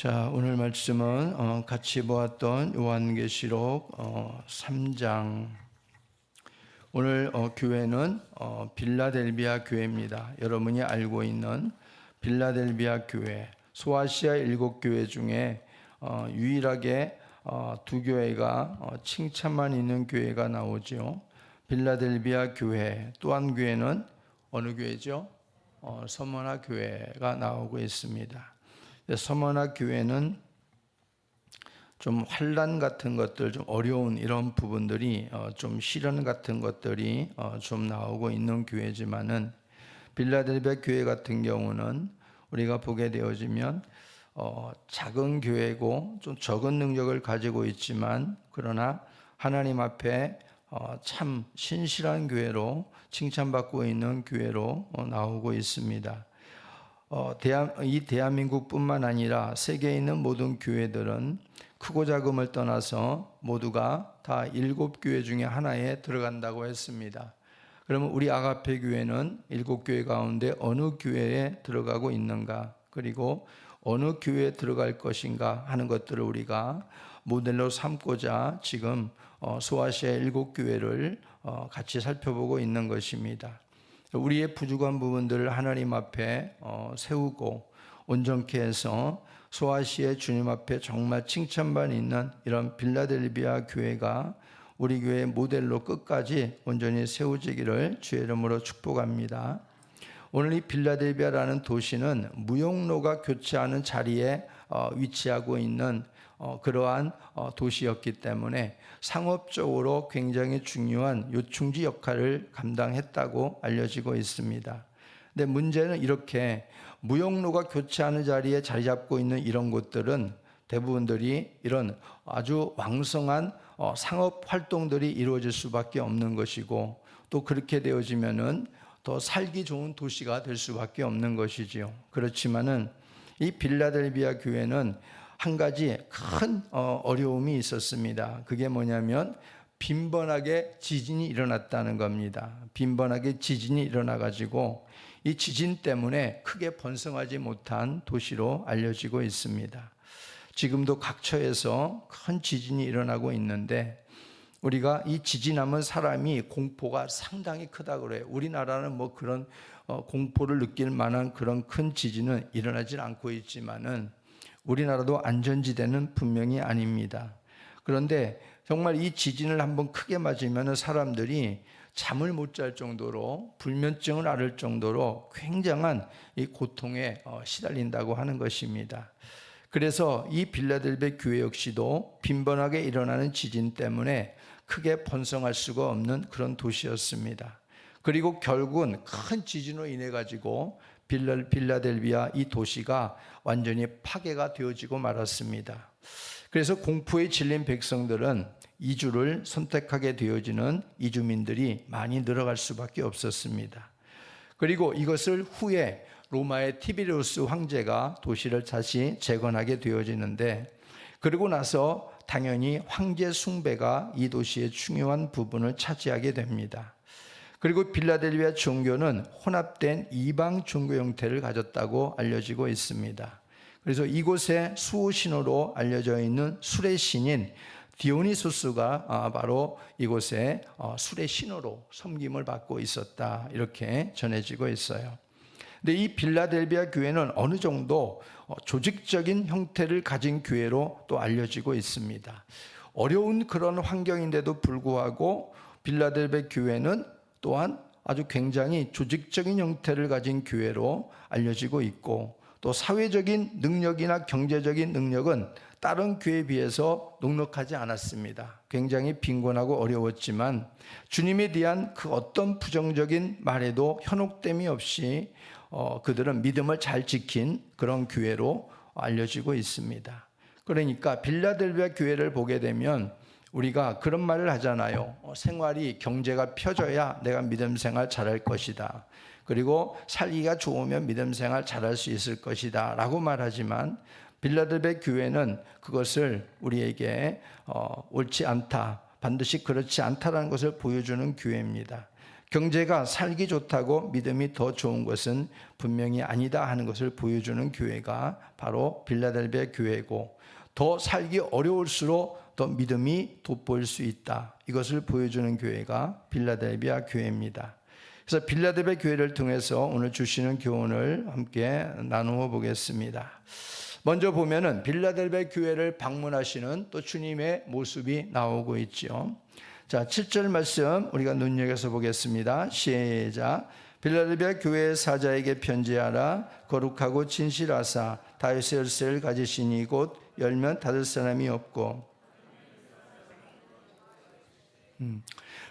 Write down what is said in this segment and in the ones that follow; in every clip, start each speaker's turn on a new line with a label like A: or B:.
A: 자, 오늘 말씀은 같이 보았던 요한계시록 3장. 오늘 교회는 빌라델비아 교회입니다. 여러분이 알고 있는 빌라델비아 교회, 소아시아 7교회 중에 유일하게 두 교회가 칭찬만 있는 교회가 나오죠. 빌라델비아 교회, 또 한 교회는 어느 교회죠? 서머나 교회가 나오고 있습니다. 서머나 교회는 좀 환난 같은 것들, 좀 어려운 이런 부분들이 좀 시련 같은 것들이 좀 나오고 있는 교회지만은, 빌라델비아 교회 같은 경우는 우리가 보게 되어지면 작은 교회고 좀 적은 능력을 가지고 있지만, 그러나 하나님 앞에 참 신실한 교회로 칭찬받고 있는 교회로 나오고 있습니다. 이 대한민국뿐만 아니라 세계에 있는 모든 교회들은 크고 작음을 떠나서 모두가 다 7교회 중에 하나에 들어간다고 했습니다. 그러면 우리 아가페 교회는 7교회 가운데 어느 교회에 들어가고 있는가, 그리고 어느 교회에 들어갈 것인가 하는 것들을 우리가 모델로 삼고자 지금 소아시아 7교회를 같이 살펴보고 있는 것입니다. 우리의 부족한 부분들을 하나님 앞에 세우고 온전케 해서 소아시아의 주님 앞에 정말 칭찬만 있는 이런 빌라델비아 교회가 우리 교회의 모델로 끝까지 온전히 세워지기를 주의 이름으로 축복합니다. 오늘 이 빌라델비아라는 도시는 무역로가 교차하는 자리에 위치하고 있는 그러한 도시였기 때문에 상업적으로 굉장히 중요한 요충지 역할을 감당했다고 알려지고 있습니다. 근데 문제는 이렇게 무역로가 교차하는 자리에 자리 잡고 있는 이런 곳들은 대부분들이 이런 아주 왕성한 상업 활동들이 이루어질 수밖에 없는 것이고, 또 그렇게 되어지면은 더 살기 좋은 도시가 될 수밖에 없는 것이지요. 그렇지만은 이 빌라델비아 교회는 한 가지 큰 어려움이 있었습니다. 그게 뭐냐면 빈번하게 지진이 일어났다는 겁니다. 빈번하게 지진이 일어나가지고 이 지진 때문에 크게 번성하지 못한 도시로 알려지고 있습니다. 지금도 각처에서 큰 지진이 일어나고 있는데, 우리가 이 지진하면 사람이 공포가 상당히 크다고 그래요. 우리나라는 뭐 그런 공포를 느낄 만한 그런 큰 지진은 일어나질 않고 있지만은 우리나라도 안전지대는 분명히 아닙니다. 그런데 정말 이 지진을 한번 크게 맞으면 사람들이 잠을 못 잘 정도로, 불면증을 앓을 정도로 굉장한 이 고통에 시달린다고 하는 것입니다. 그래서 이 빌라델비아 교회 역시도 빈번하게 일어나는 지진 때문에 크게 번성할 수가 없는 그런 도시였습니다. 그리고 결국은 큰 지진으로 인해 가지고 빌라델비아 이 도시가 완전히 파괴가 되어지고 말았습니다. 그래서 공포에 질린 백성들은 이주를 선택하게 되어지는 이주민들이 많이 늘어갈 수밖에 없었습니다. 그리고 이것을 후에 로마의 티베리우스 황제가 도시를 다시 재건하게 되어지는데, 그리고 나서 당연히 황제 숭배가 이 도시의 중요한 부분을 차지하게 됩니다. 그리고 빌라델비아 종교는 혼합된 이방 종교 형태를 가졌다고 알려지고 있습니다. 그래서 이곳의 수호신으로 알려져 있는 술의 신인 디오니소스가 바로 이곳의 술의 신으로 섬김을 받고 있었다, 이렇게 전해지고 있어요. 근데 이 빌라델비아 교회는 어느 정도 조직적인 형태를 가진 교회로 또 알려지고 있습니다. 어려운 그런 환경인데도 불구하고 빌라델비아 교회는 또한 아주 굉장히 조직적인 형태를 가진 교회로 알려지고 있고, 또 사회적인 능력이나 경제적인 능력은 다른 교회에 비해서 넉넉하지 않았습니다. 굉장히 빈곤하고 어려웠지만 주님에 대한 그 어떤 부정적인 말에도 현혹됨이 없이 그들은 믿음을 잘 지킨 그런 교회로 알려지고 있습니다. 그러니까 빌라델비아 교회를 보게 되면 우리가 그런 말을 하잖아요. 생활이, 경제가 펴져야 내가 믿음 생활 잘할 것이다. 그리고 살기가 좋으면 믿음 생활 잘할 수 있을 것이다 라고 말하지만, 빌라델비아 교회는 그것을 우리에게 옳지 않다, 반드시 그렇지 않다라는 것을 보여주는 교회입니다. 경제가 살기 좋다고 믿음이 더 좋은 것은 분명히 아니다 하는 것을 보여주는 교회가 바로 빌라델비아 교회고, 더 살기 어려울수록 더 믿음이 돋보일 수 있다, 이것을 보여주는 교회가 빌라델비아 교회입니다. 그래서 빌라델비아 교회를 통해서 오늘 주시는 교훈을 함께 나누어 보겠습니다. 먼저 보면은 빌라델비아 교회를 방문하시는 또 주님의 모습이 나오고 있죠. 자, 7절 말씀 우리가 눈여겨서 보겠습니다. 시작. 빌라델비아 교회의 사자에게 편지하라. 거룩하고 진실하사 다윗의 열쇠를 가지시니 곧 열면 닫을 사람이 없고.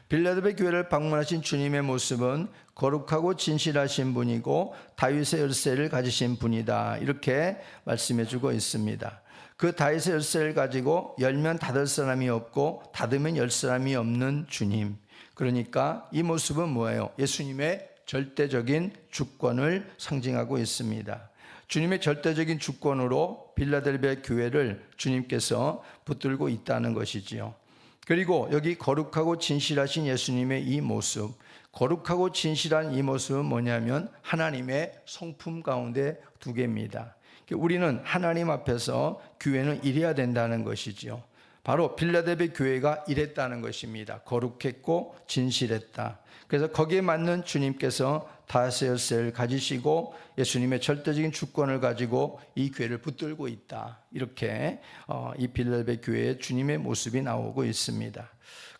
A: 빌라델비아 교회를 방문하신 주님의 모습은 거룩하고 진실하신 분이고 다윗의 열쇠를 가지신 분이다, 이렇게 말씀해 주고 있습니다. 그 다윗의 열쇠를 가지고 열면 닫을 사람이 없고 닫으면 열 사람이 없는 주님, 그러니까 이 모습은 뭐예요? 예수님의 절대적인 주권을 상징하고 있습니다. 주님의 절대적인 주권으로 빌라델비아 교회를 주님께서 붙들고 있다는 것이지요. 그리고 여기 거룩하고 진실하신 예수님의 이 모습, 거룩하고 진실한 이 모습은 뭐냐면 하나님의 성품 가운데 두 개입니다. 우리는 하나님 앞에서 교회는 이래야 된다는 것이죠. 바로 빌라델비아 교회가 이랬다는 것입니다. 거룩했고 진실했다. 그래서 거기에 맞는 주님께서 다윗의 열쇠를 가지시고 예수님의 절대적인 주권을 가지고 이 교회를 붙들고 있다, 이렇게 이 빌라델비아 교회의 주님의 모습이 나오고 있습니다.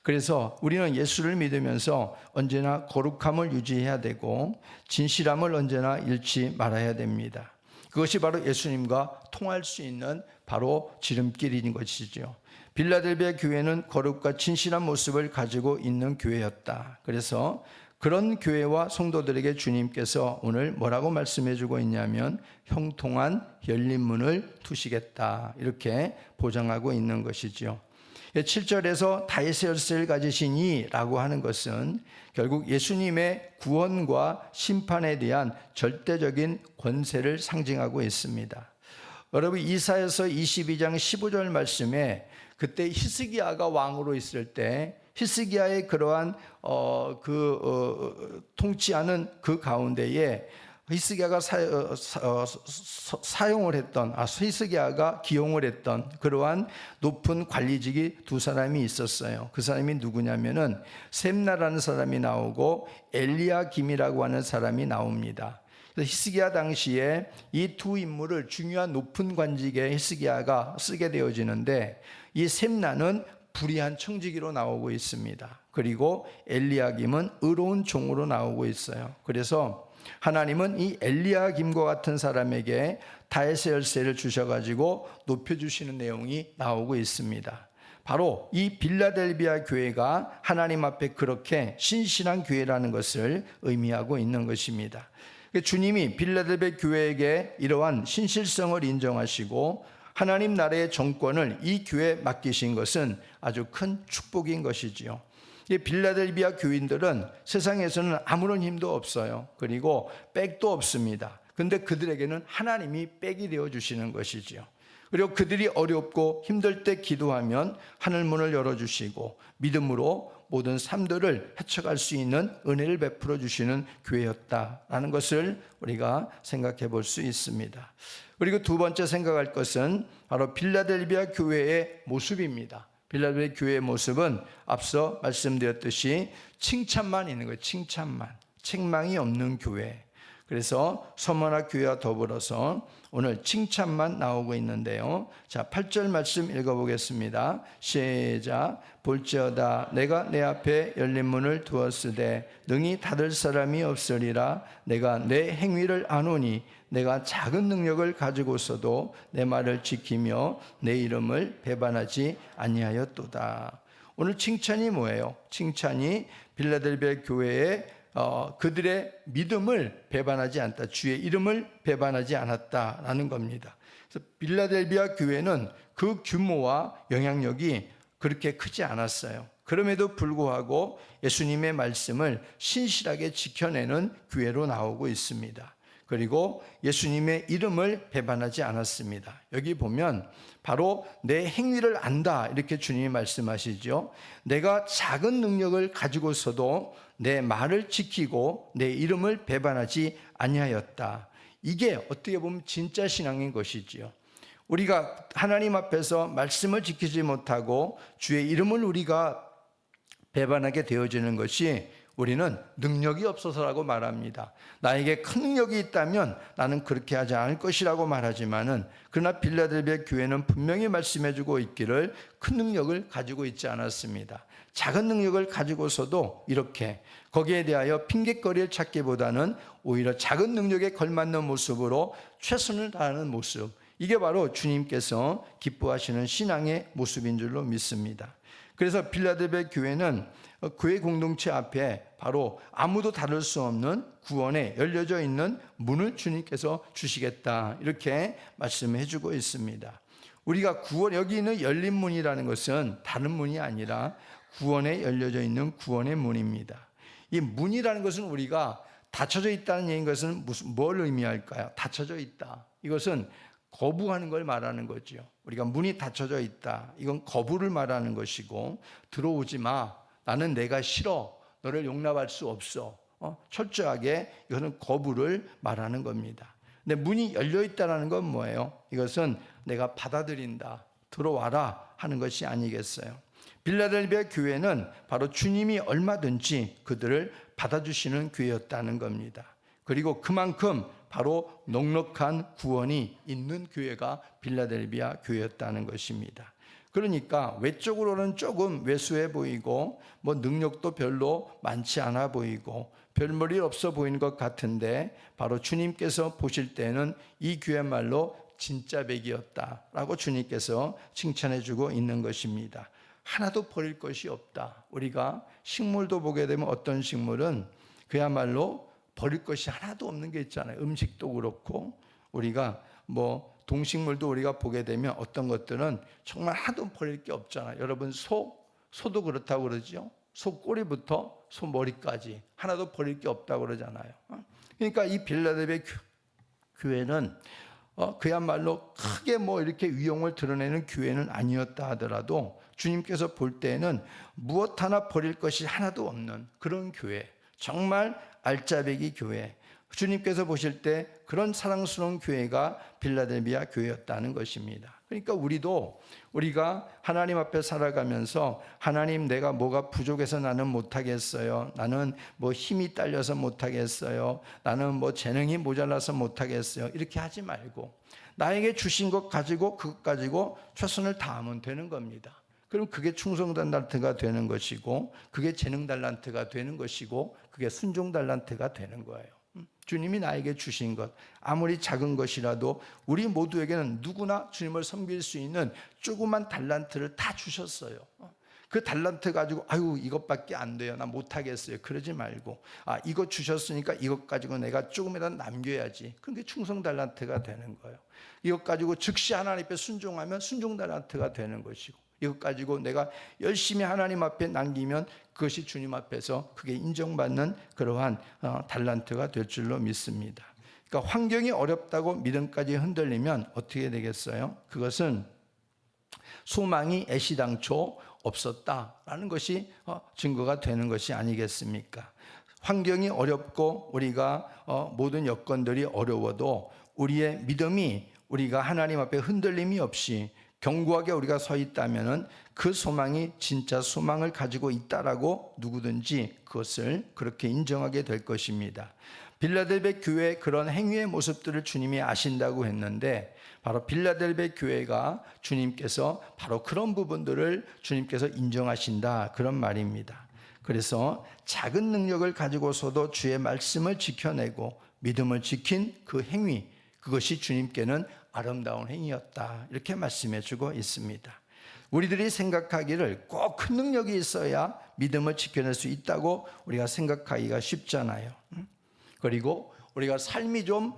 A: 그래서 우리는 예수를 믿으면서 언제나 거룩함을 유지해야 되고 진실함을 언제나 잃지 말아야 됩니다. 그것이 바로 예수님과 통할 수 있는 바로 지름길인 것이죠. 빌라델비아 교회는 거룩과 진실한 모습을 가지고 있는 교회였다. 그래서 그런 교회와 성도들에게 주님께서 오늘 뭐라고 말씀해 주고 있냐면 형통한 열린 문을 두시겠다, 이렇게 보장하고 있는 것이죠. 7절에서 다윗의 열쇠를 가지시니 라고 하는 것은 결국 예수님의 구원과 심판에 대한 절대적인 권세를 상징하고 있습니다. 여러분, 이사야서 22장 15절 말씀에 그때 히스기야가 왕으로 있을 때 히스기야의 그러한 통치하는 그 가운데에 히스기야가 사용을 했던, 히스기야가 기용을 했던 그러한 높은 관리직이 두 사람이 있었어요. 그 사람이 누구냐면은 셈나라는 사람이 나오고 엘리야김이라고 하는 사람이 나옵니다. 히스기야 당시에 이 두 인물을 중요한 높은 관직에 히스기야가 쓰게 되어지는데, 이 셈나는 불의한 청지기로 나오고 있습니다. 그리고 엘리야김은 의로운 종으로 나오고 있어요. 그래서 하나님은 이 엘리야김과 같은 사람에게 다윗의 열쇠를 주셔가지고 높여주시는 내용이 나오고 있습니다. 바로 이 빌라델비아 교회가 하나님 앞에 그렇게 신실한 교회라는 것을 의미하고 있는 것입니다. 주님이 빌라델비아 교회에게 이러한 신실성을 인정하시고 하나님 나라의 정권을 이 교회에 맡기신 것은 아주 큰 축복인 것이지요. 이 빌라델비아 교인들은 세상에서는 아무런 힘도 없어요. 그리고 백도 없습니다. 근데 그들에게는 하나님이 백이 되어 주시는 것이지요. 그리고 그들이 어렵고 힘들 때 기도하면 하늘문을 열어주시고 믿음으로 모든 삶들을 헤쳐갈 수 있는 은혜를 베풀어 주시는 교회였다라는 것을 우리가 생각해 볼 수 있습니다. 그리고 두 번째 생각할 것은 바로 빌라델비아 교회의 모습입니다. 빌라델비아 교회의 모습은 앞서 말씀드렸듯이 칭찬만 있는 거예요. 칭찬만. 책망이 없는 교회. 그래서 서머나 교회와 더불어서 오늘 칭찬만 나오고 있는데요. 자, 8절 말씀 읽어보겠습니다. 시작. 볼지어다 내가 내 앞에 열린 문을 두었으되 능히 닫을 사람이 없으리라. 내가 내 행위를 아노니 내가 작은 능력을 가지고서도 내 말을 지키며 내 이름을 배반하지 아니하였도다. 오늘 칭찬이 뭐예요? 칭찬이 빌라델비아 교회의 그들의 믿음을 배반하지 않다, 주의 이름을 배반하지 않았다라는 겁니다. 그래서 빌라델비아 교회는 그 규모와 영향력이 그렇게 크지 않았어요. 그럼에도 불구하고 예수님의 말씀을 신실하게 지켜내는 교회로 나오고 있습니다. 그리고 예수님의 이름을 배반하지 않았습니다. 여기 보면 바로 내 행위를 안다, 이렇게 주님이 말씀하시죠. 내가 작은 능력을 가지고서도 내 말을 지키고 내 이름을 배반하지 아니하였다. 이게 어떻게 보면 진짜 신앙인 것이지요. 우리가 하나님 앞에서 말씀을 지키지 못하고 주의 이름을 우리가 배반하게 되어지는 것이 우리는 능력이 없어서라고 말합니다. 나에게 큰 능력이 있다면 나는 그렇게 하지 않을 것이라고 말하지만은, 그러나 빌라델비아 교회는 분명히 말씀해주고 있기를 큰 능력을 가지고 있지 않았습니다. 작은 능력을 가지고서도 이렇게 거기에 대하여 핑계거리를 찾기보다는 오히려 작은 능력에 걸맞는 모습으로 최선을 다하는 모습, 이게 바로 주님께서 기뻐하시는 신앙의 모습인 줄로 믿습니다. 그래서 빌라델비아 교회는 교회 공동체 앞에 바로 아무도 닫을 수 없는 구원에 열려져 있는 문을 주님께서 주시겠다, 이렇게 말씀해 주고 있습니다. 우리가 구원, 여기 있는 열린 문이라는 것은 다른 문이 아니라 구원에 열려져 있는 구원의 문입니다. 이 문이라는 것은 우리가 닫혀져 있다는 얘기인 것은 뭘 의미할까요? 닫혀져 있다, 이것은 거부하는 걸 말하는 거죠. 우리가 문이 닫혀져 있다, 이건 거부를 말하는 것이고, 들어오지 마, 나는 내가 싫어, 너를 용납할 수 없어, 철저하게 이거는 거부를 말하는 겁니다. 근데 문이 열려 있다는 건 뭐예요? 이것은 내가 받아들인다, 들어와라 하는 것이 아니겠어요? 빌라델비아 교회는 바로 주님이 얼마든지 그들을 받아주시는 교회였다는 겁니다. 그리고 그만큼 바로 넉넉한 구원이 있는 교회가 빌라델비아 교회였다는 것입니다. 그러니까 외적으로는 조금 왜소해 보이고 뭐 능력도 별로 많지 않아 보이고 별볼일 없어 보이는 것 같은데, 바로 주님께서 보실 때는 이 교회말로 진짜 백이었다라고 주님께서 칭찬해 주고 있는 것입니다. 하나도 버릴 것이 없다. 우리가 식물도 보게 되면 어떤 식물은 그야말로 버릴 것이 하나도 없는 게 있잖아요. 음식도 그렇고, 우리가 뭐 동식물도 우리가 보게 되면 어떤 것들은 정말 하나도 버릴 게 없잖아요. 여러분, 소도 그렇다고 그러죠. 소 꼬리부터 소 머리까지 하나도 버릴 게 없다고 그러잖아요. 그러니까 이 빌라델비아 교회는 그야말로 크게 뭐 이렇게 위용을 드러내는 교회는 아니었다 하더라도 주님께서 볼 때에는 무엇 하나 버릴 것이 하나도 없는 그런 교회, 정말 알짜배기 교회, 주님께서 보실 때 그런 사랑스러운 교회가 빌라델비아 교회였다는 것입니다. 그러니까 우리가 하나님 앞에 살아가면서, 하나님, 내가 뭐가 부족해서 나는 못하겠어요, 나는 뭐 힘이 딸려서 못하겠어요, 나는 뭐 재능이 모자라서 못하겠어요, 이렇게 하지 말고 나에게 주신 것 가지고 그것 가지고 최선을 다하면 되는 겁니다. 그럼 그게 충성 달란트가 되는 것이고, 그게 재능 달란트가 되는 것이고, 그게 순종 달란트가 되는 거예요. 주님이 나에게 주신 것, 아무리 작은 것이라도 우리 모두에게는 누구나 주님을 섬길 수 있는 조그만 달란트를 다 주셨어요. 그 달란트 가지고 아유 이것밖에 안 돼요, 나 못하겠어요, 그러지 말고, 이거 주셨으니까 이것 가지고 내가 조금이라도 남겨야지, 그게 충성 달란트가 되는 거예요. 이것 가지고 즉시 하나님 앞에 순종하면 순종 달란트가 되는 것이고, 이것 가지고 내가 열심히 하나님 앞에 남기면 그것이 주님 앞에서 그게 인정받는 그러한 달란트가 될 줄로 믿습니다. 그러니까 환경이 어렵다고 믿음까지 흔들리면 어떻게 되겠어요? 그것은 소망이 애시당초 없었다라는 것이 증거가 되는 것이 아니겠습니까? 환경이 어렵고 우리가 모든 여건들이 어려워도 우리의 믿음이, 우리가 하나님 앞에 흔들림이 없이 견고하게 우리가 서 있다면은 그 소망이 진짜 소망을 가지고 있다라고 누구든지 그것을 그렇게 인정하게 될 것입니다. 빌라델비아 교회의 그런 행위의 모습들을 주님이 아신다고 했는데, 바로 빌라델비아 교회가 주님께서 바로 그런 부분들을 주님께서 인정하신다, 그런 말입니다. 그래서 작은 능력을 가지고서도 주의 말씀을 지켜내고 믿음을 지킨 그 행위, 그것이 주님께는 아름다운 행위였다, 이렇게 말씀해 주고 있습니다. 우리들이 생각하기를 꼭 큰 능력이 있어야 믿음을 지켜낼 수 있다고 우리가 생각하기가 쉽잖아요. 그리고 우리가 삶이 좀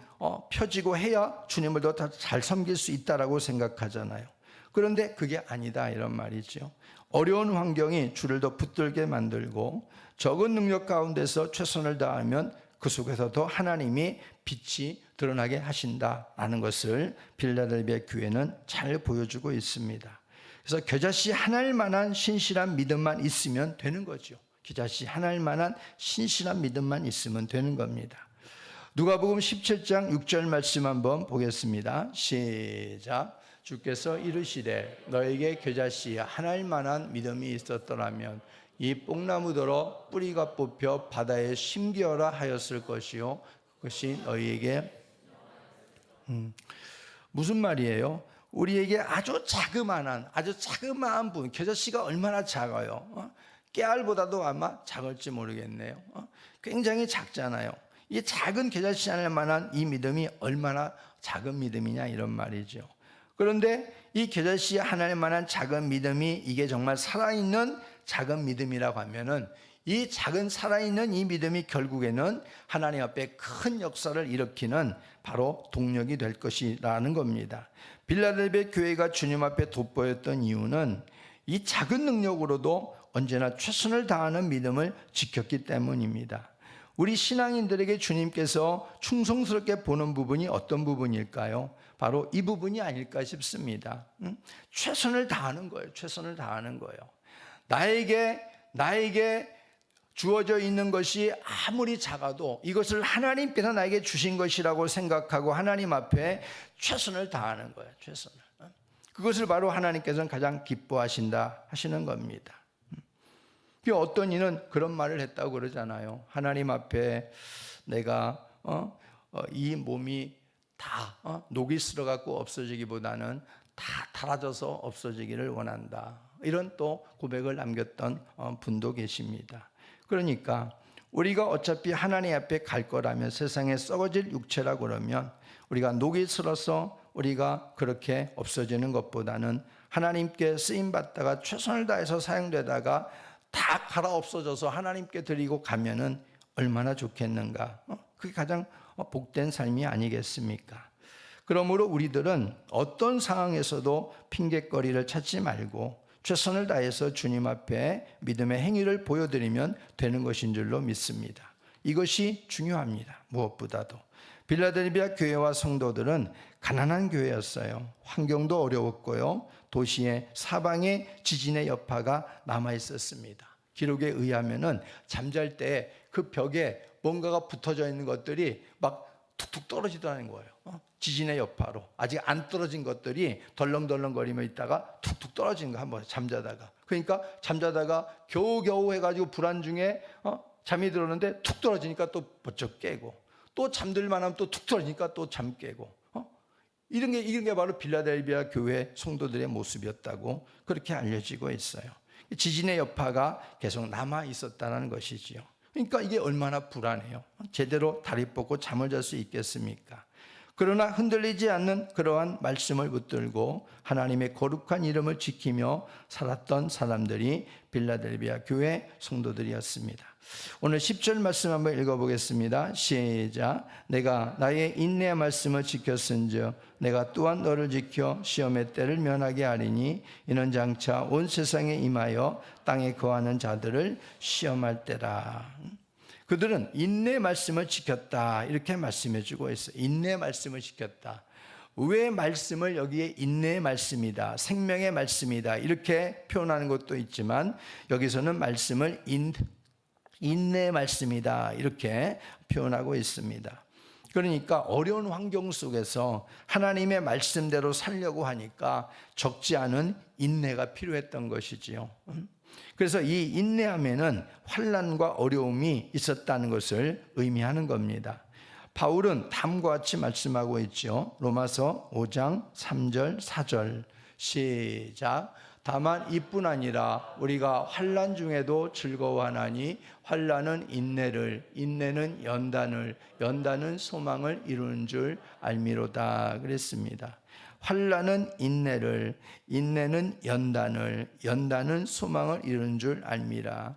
A: 펴지고 해야 주님을 더 잘 섬길 수 있다라고 생각하잖아요. 그런데 그게 아니다, 이런 말이죠. 어려운 환경이 주를 더 붙들게 만들고 적은 능력 가운데서 최선을 다하면 그 속에서도 하나님이 빛이 드러나게 하신다라는 것을 빌라델비아 교회는 잘 보여주고 있습니다. 그래서 겨자씨 하나일 만한 신실한 믿음만 있으면 되는 거죠. 겨자씨 하나일 만한 신실한 믿음만 있으면 되는 겁니다. 누가복음 17장 6절 말씀 한번 보겠습니다. 시작. 주께서 이르시되 너에게 겨자씨 하나일 만한 믿음이 있었더라면 이 뽕나무더러 뿌리가 뽑혀 바다에 심기어라 하였을 것이요 그것이 너희에게 무슨 말이에요? 우리에게 아주 자그마한 부분, 겨자씨가 얼마나 작아요? 깨알보다도 아마 작을지 모르겠네요. 굉장히 작잖아요. 이 작은 겨자씨 하나일 만한 이 믿음이 얼마나 작은 믿음이냐 이런 말이죠. 그런데 이 겨자씨 하나일 만한 작은 믿음이 이게 정말 살아있는 작은 믿음이라고 하면은 이 작은 살아있는 이 믿음이 결국에는 하나님 앞에 큰 역사를 일으키는 바로 동력이 될 것이라는 겁니다. 빌라델비아 교회가 주님 앞에 돋보였던 이유는 이 작은 능력으로도 언제나 최선을 다하는 믿음을 지켰기 때문입니다. 우리 신앙인들에게 주님께서 충성스럽게 보는 부분이 어떤 부분일까요? 바로 이 부분이 아닐까 싶습니다. 최선을 다하는 거예요. 최선을 다하는 거예요. 나에게 주어져 있는 것이 아무리 작아도 이것을 하나님께서 나에게 주신 것이라고 생각하고 하나님 앞에 최선을 다하는 거예요. 최선을. 그것을 바로 하나님께서는 가장 기뻐하신다 하시는 겁니다. 어떤 이는 그런 말을 했다고 그러잖아요. 하나님 앞에 내가 이 몸이 다 녹이 쓸어갖고 없어지기보다는 다 닳아져서 없어지기를 원한다. 이런 또 고백을 남겼던 분도 계십니다. 그러니까 우리가 어차피 하나님 앞에 갈 거라면 세상에 썩어질 육체라고 그러면 우리가 녹이 슬어서 우리가 그렇게 없어지는 것보다는 하나님께 쓰임받다가 최선을 다해서 사용되다가 다 갈아 없어져서 하나님께 드리고 가면은 얼마나 좋겠는가. 그게 가장 복된 삶이 아니겠습니까? 그러므로 우리들은 어떤 상황에서도 핑곗거리를 찾지 말고 최선을 다해서 주님 앞에 믿음의 행위를 보여드리면 되는 것인 줄로 믿습니다. 이것이 중요합니다. 무엇보다도 빌라델비아 교회와 성도들은 가난한 교회였어요. 환경도 어려웠고요. 도시의 사방에 지진의 여파가 남아 있었습니다. 기록에 의하면은 잠잘 때 그 벽에 뭔가가 붙어져 있는 것들이 막 툭툭 떨어지더라는 거예요. 지진의 여파로 아직 안 떨어진 것들이 덜렁덜렁거리며 있다가 툭툭 떨어지는 거 한번 잠자다가. 그러니까 잠자다가 겨우겨우 해가지고 불안 중에 잠이 들었는데 툭 떨어지니까 또 번쩍 깨고 또 잠들만 하면 또 툭 떨어지니까 또 잠 깨고 이런 게 바로 빌라델비아 교회 성도들의 모습이었다고 그렇게 알려지고 있어요. 지진의 여파가 계속 남아 있었다는 것이지요. 그러니까 이게 얼마나 불안해요. 제대로 다리 뻗고 잠을 잘 수 있겠습니까? 그러나 흔들리지 않는 그러한 말씀을 붙들고 하나님의 거룩한 이름을 지키며 살았던 사람들이 빌라델비아 교회 성도들이었습니다. 오늘 10절 말씀 한번 읽어보겠습니다. 시작. 내가 나의 인내의 말씀을 지켰은즉 내가 또한 너를 지켜 시험의 때를 면하게 하리니 이는 장차 온 세상에 임하여 땅에 거하는 자들을 시험할 때라. 그들은 인내의 말씀을 지켰다 이렇게 말씀해 주고 있어요. 인내의 말씀을 지켰다. 왜 말씀을 여기에 인내의 말씀이다, 생명의 말씀이다 이렇게 표현하는 것도 있지만 여기서는 말씀을 인내의 말씀이다 이렇게 표현하고 있습니다. 그러니까 어려운 환경 속에서 하나님의 말씀대로 살려고 하니까 적지 않은 인내가 필요했던 것이지요. 그래서 이 인내함에는 환난과 어려움이 있었다는 것을 의미하는 겁니다. 바울은 다음과 같이 말씀하고 있죠. 로마서 5장 3절 4절 시작. 다만 이뿐 아니라 우리가 환난 중에도 즐거워하나니 환난은 인내를, 인내는 연단을, 연단은 소망을 이루는 줄 알미로다 그랬습니다. 환난은 인내를, 인내는 연단을, 연단은 소망을 이루는 줄 알미라.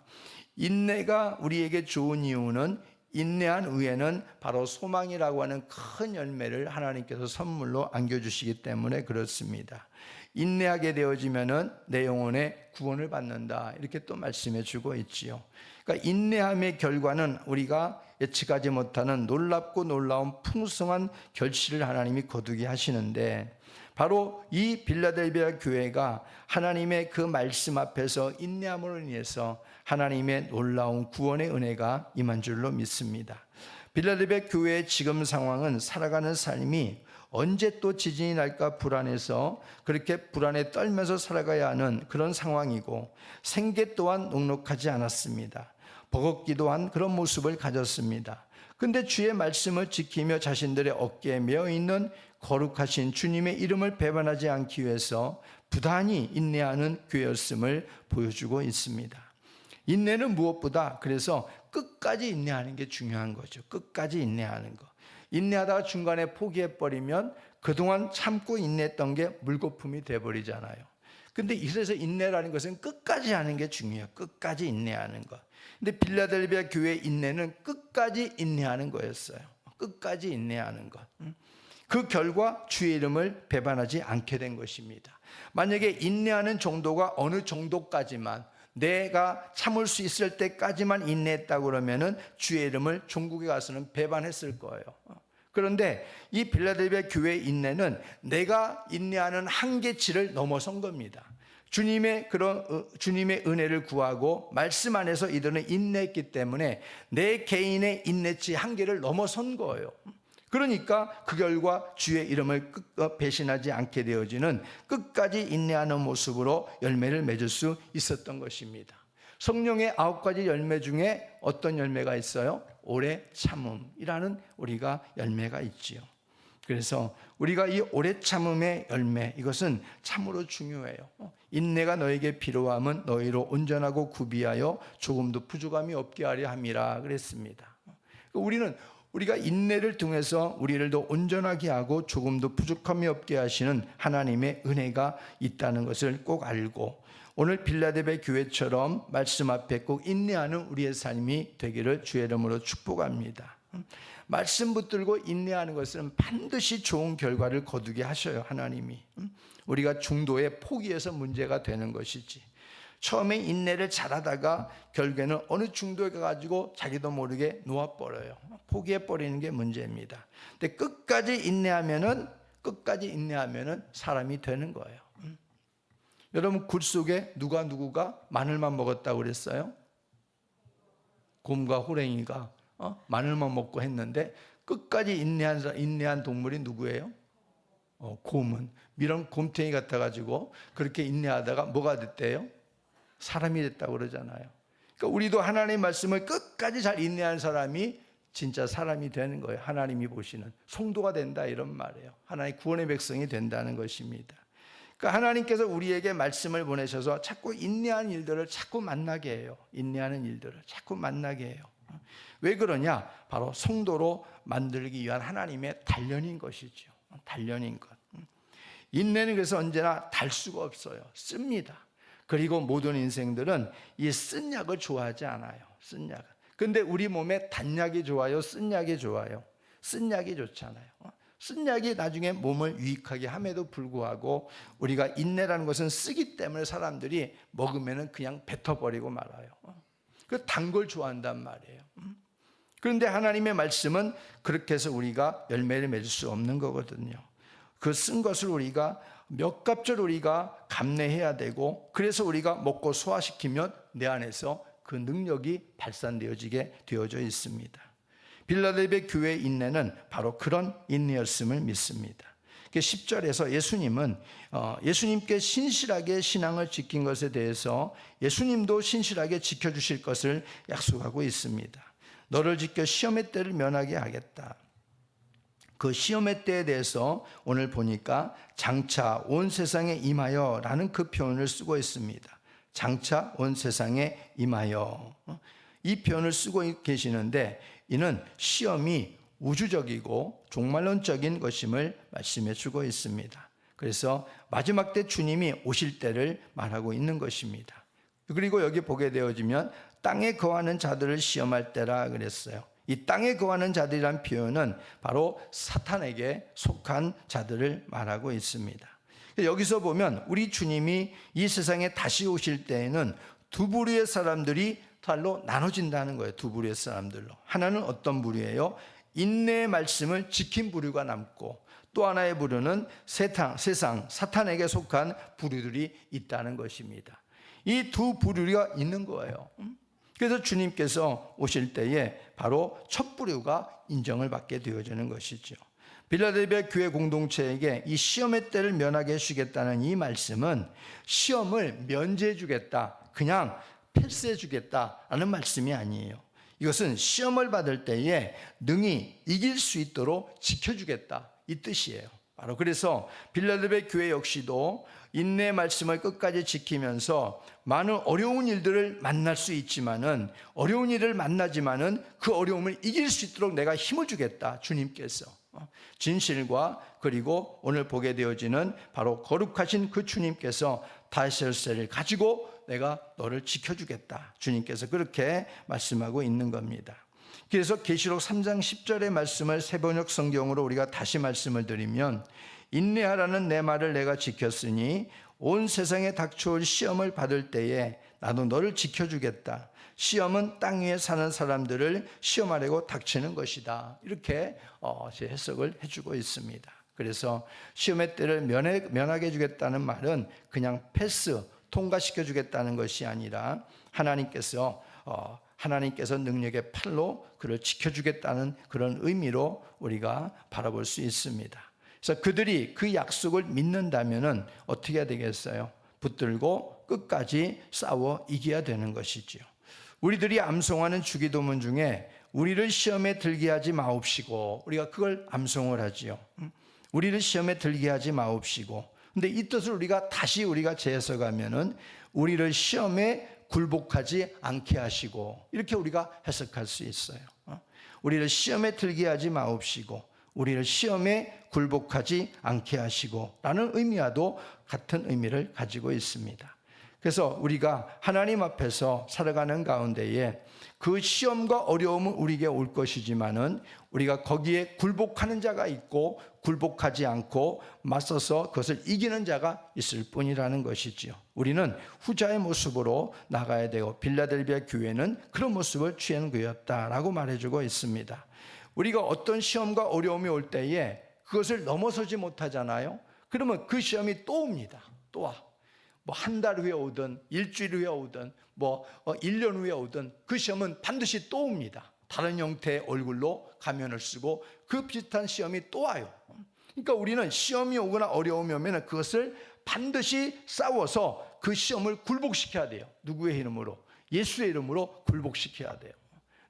A: 인내가 우리에게 좋은 이유는 인내한 후에는 바로 소망이라고 하는 큰 열매를 하나님께서 선물로 안겨주시기 때문에 그렇습니다. 인내하게 되어지면은 내 영혼의 구원을 받는다 이렇게 또 말씀해 주고 있지요. 그러니까 인내함의 결과는 우리가 예측하지 못하는 놀랍고 놀라운 풍성한 결실을 하나님이 거두게 하시는데, 바로 이 빌라델비아 교회가 하나님의 그 말씀 앞에서 인내함으로 인해서 하나님의 놀라운 구원의 은혜가 임한 줄로 믿습니다. 빌라델비아 교회의 지금 상황은 살아가는 삶이 언제 또 지진이 날까 불안해서 그렇게 불안에 떨면서 살아가야 하는 그런 상황이고, 생계 또한 녹록하지 않았습니다. 버겁기도 한 그런 모습을 가졌습니다. 근데 주의 말씀을 지키며 자신들의 어깨에 메어 있는 거룩하신 주님의 이름을 배반하지 않기 위해서 부단히 인내하는 교회였음을 보여주고 있습니다. 인내는 무엇보다 그래서 끝까지 인내하는 게 중요한 거죠. 끝까지 인내하는 거. 인내하다가 중간에 포기해버리면 그동안 참고 인내했던 게 물거품이 돼버리잖아요. 근데 그래서 인내라는 것은 끝까지 하는 게 중요해요. 끝까지 인내하는 것. 근데 빌라델비아 교회의 인내는 끝까지 인내하는 거였어요. 끝까지 인내하는 것. 그 결과 주의 이름을 배반하지 않게 된 것입니다. 만약에 인내하는 정도가 어느 정도까지만, 내가 참을 수 있을 때까지만 인내했다고 그러면은 주의 이름을 종국에 가서는 배반했을 거예요. 그런데 이 빌라델비아 교회의 인내는 내가 인내하는 한계치를 넘어선 겁니다. 주님의 은혜를 구하고 말씀 안에서 이들은 인내했기 때문에 내 개인의 인내치 한계를 넘어선 거예요. 그러니까 그 결과 주의 이름을 배신하지 않게 되어지는 끝까지 인내하는 모습으로 열매를 맺을 수 있었던 것입니다. 성령의 9가지 열매 중에 어떤 열매가 있어요? 오래 참음이라는 우리가 열매가 있지요. 그래서 우리가 이 오래 참음의 열매, 이것은 참으로 중요해요. 인내가 너에게 필요함은 너희로 온전하고 구비하여 조금도 부족함이 없게 하려 함이라 그랬습니다. 우리가 인내를 통해서 우리를 더 온전하게 하고 조금도 부족함이 없게 하시는 하나님의 은혜가 있다는 것을 꼭 알고, 오늘 빌라델비아 교회처럼 말씀 앞에 꼭 인내하는 우리의 삶이 되기를 주의 이름으로 축복합니다. 말씀 붙들고 인내하는 것은 반드시 좋은 결과를 거두게 하셔요, 하나님이. 우리가 중도에 포기해서 문제가 되는 것이지, 처음에 인내를 잘하다가 결국에는 어느 중도에 가가지고 자기도 모르게 놓아버려요. 포기해버리는 게 문제입니다. 근데 끝까지 인내하면은 사람이 되는 거예요. 여러분, 굴 속에 누구가 마늘만 먹었다고 그랬어요? 곰과 호랭이가 마늘만 먹고 했는데 끝까지 인내한 동물이 누구예요? 곰은 이런 곰탱이 같아가지고 그렇게 인내하다가 뭐가 됐대요? 사람이 됐다고 그러잖아요. 그러니까 우리도 하나님의 말씀을 끝까지 잘 인내하는 사람이 진짜 사람이 되는 거예요. 하나님이 보시는 성도가 된다, 이런 말이에요. 하나님의 구원의 백성이 된다는 것입니다. 그러니까 하나님께서 우리에게 말씀을 보내셔서 자꾸 인내하는 일들을 자꾸 만나게 해요. 인내하는 일들을 자꾸 만나게 해요. 왜 그러냐? 바로 성도로 만들기 위한 하나님의 단련인 것이죠. 단련인 것. 인내는 그래서 언제나 달 수가 없어요. 씁니다. 그리고 모든 인생들은 이 쓴 약을 좋아하지 않아요. 쓴 약. 근데 우리 몸에 단약이 좋아요? 쓴 약이 좋아요? 쓴 약이 좋잖아요. 쓴 약이 나중에 몸을 유익하게 함에도 불구하고 우리가 인내라는 것은 쓰기 때문에 사람들이 먹으면 그냥 뱉어버리고 말아요. 그 단 걸 좋아한단 말이에요. 그런데 하나님의 말씀은 그렇게 해서 우리가 열매를 맺을 수 없는 거거든요. 그 쓴 것을 우리가 몇 갑절 우리가 감내해야 되고, 그래서 우리가 먹고 소화시키면 내 안에서 그 능력이 발산되어지게 되어져 있습니다. 빌라델비아 교회의 인내는 바로 그런 인내였음을 믿습니다. 10절에서 예수님께 신실하게 신앙을 지킨 것에 대해서 예수님도 신실하게 지켜주실 것을 약속하고 있습니다. 너를 지켜 시험의 때를 면하게 하겠다. 그 시험의 때에 대해서 오늘 보니까 장차 온 세상에 임하여 라는 그 표현을 쓰고 있습니다. 장차 온 세상에 임하여, 이 표현을 쓰고 계시는데, 이는 시험이 우주적이고 종말론적인 것임을 말씀해 주고 있습니다. 그래서 마지막 때 주님이 오실 때를 말하고 있는 것입니다. 그리고 여기 보게 되어지면 땅에 거하는 자들을 시험할 때라 그랬어요. 이 땅에 거하는 자들이란 표현은 바로 사탄에게 속한 자들을 말하고 있습니다. 여기서 보면 우리 주님이 이 세상에 다시 오실 때에는 두 부류의 사람들이 달로 나눠진다는 거예요. 두 부류의 사람들로. 하나는 어떤 부류예요? 인내의 말씀을 지킨 부류가 남고, 또 하나의 부류는 세상 사탄에게 속한 부류들이 있다는 것입니다. 이 두 부류가 있는 거예요. 그래서 주님께서 오실 때에 바로 첫 부류가 인정을 받게 되어지는 것이죠. 빌라델비아 교회 공동체에게 이 시험의 때를 면하게 해주겠다는 이 말씀은 시험을 면제해 주겠다, 그냥 패스해 주겠다라는 말씀이 아니에요. 이것은 시험을 받을 때에 능히 이길 수 있도록 지켜주겠다, 이 뜻이에요. 바로 그래서 빌라델비아 교회 역시도 인내의 말씀을 끝까지 지키면서 많은 어려운 일들을 만날 수 있지만은, 어려운 일을 만나지만은 그 어려움을 이길 수 있도록 내가 힘을 주겠다, 주님께서. 진실과 그리고 오늘 보게 되어지는 바로 거룩하신 그 주님께서 다혈세를 가지고 내가 너를 지켜주겠다, 주님께서 그렇게 말씀하고 있는 겁니다. 그래서 계시록 3장 10절의 말씀을 새번역 성경으로 우리가 다시 말씀을 드리면, 인내하라는 내 말을 내가 지켰으니 온 세상에 닥쳐올 시험을 받을 때에 나도 너를 지켜주겠다. 시험은 땅 위에 사는 사람들을 시험하려고 닥치는 것이다. 이렇게 제 해석을 해주고 있습니다. 그래서 시험의 때를 면하게 해주겠다는 말은 그냥 패스, 통과시켜 주겠다는 것이 아니라 하나님께서 능력의 팔로 그를 지켜주겠다는 그런 의미로 우리가 바라볼 수 있습니다. 그래서 그들이 그 약속을 믿는다면 어떻게 해야 되겠어요? 붙들고 끝까지 싸워 이겨야 되는 것이지요. 우리들이 암송하는 주기도문 중에 우리를 시험에 들게 하지 마옵시고, 우리가 그걸 암송을 하지요. 우리를 시험에 들게 하지 마옵시고. 근데 이 뜻을 우리가 재해석하면은 우리를 시험에 굴복하지 않게 하시고, 이렇게 우리가 해석할 수 있어요. 우리를 시험에 들게 하지 마옵시고, 우리를 시험에 굴복하지 않게 하시고 라는 의미와도 같은 의미를 가지고 있습니다. 그래서 우리가 하나님 앞에서 살아가는 가운데에 그 시험과 어려움은 우리에게 올 것이지만은 우리가 거기에 굴복하는 자가 있고 굴복하지 않고 맞서서 그것을 이기는 자가 있을 뿐이라는 것이지요. 우리는 후자의 모습으로 나가야 되고 빌라델비아 교회는 그런 모습을 취한 교회였다라고 말해주고 있습니다. 우리가 어떤 시험과 어려움이 올 때에 그것을 넘어서지 못하잖아요. 그러면 그 시험이 또 옵니다. 또 와. 뭐 한 달 후에 오든 일주일 후에 오든 1년 후에 오든 그 시험은 반드시 또 옵니다. 다른 형태의 얼굴로 가면을 쓰고 그 비슷한 시험이 또 와요. 그러니까 우리는 시험이 오거나 어려움이 오면 그것을 반드시 싸워서 그 시험을 굴복시켜야 돼요. 누구의 이름으로? 예수의 이름으로 굴복시켜야 돼요.